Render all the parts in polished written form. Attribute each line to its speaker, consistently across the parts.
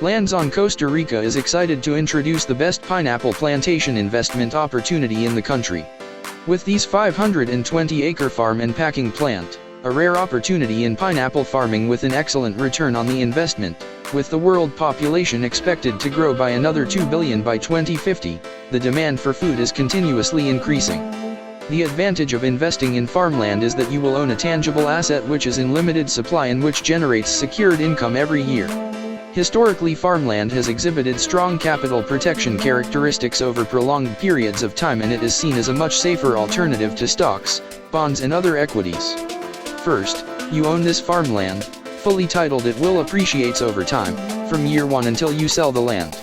Speaker 1: Lands on Costa Rica is excited to introduce the best pineapple plantation investment opportunity in the country. With these 520-acre farm and packing plant, a rare opportunity in pineapple farming with an excellent return on the investment, with the world population expected to grow by another 2 billion by 2050, the demand for food is continuously increasing. The advantage of investing in farmland is that you will own a tangible asset which is in limited supply and which generates secured income every year. Historically, farmland has exhibited strong capital protection characteristics over prolonged periods of time, and it is seen as a much safer alternative to stocks, bonds and other equities. First, you own this farmland. Fully titled, it will appreciate over time, from year one until you sell the land.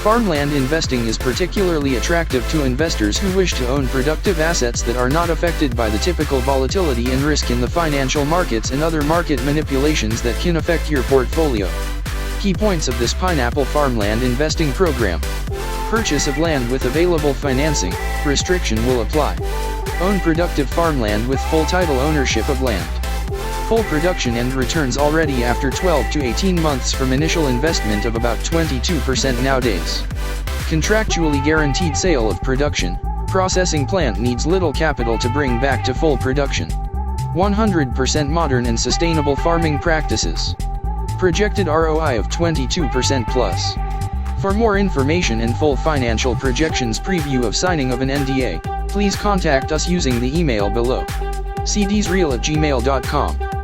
Speaker 1: Farmland investing is particularly attractive to investors who wish to own productive assets that are not affected by the typical volatility and risk in the financial markets and other market manipulations that can affect your portfolio. Key points of this pineapple farmland investing program. Purchase of land with available financing, restriction will apply. Own productive farmland with full title ownership of land. Full production and returns already after 12 to 18 months from initial investment of about 22% nowadays. Contractually guaranteed sale of production. Processing plant needs little capital to bring back to full production. 100% modern and sustainable farming practices. Projected ROI of 22% plus. For more information and full financial projections preview of signing of an NDA, please contact us using the email below. cdsreal@gmail.com.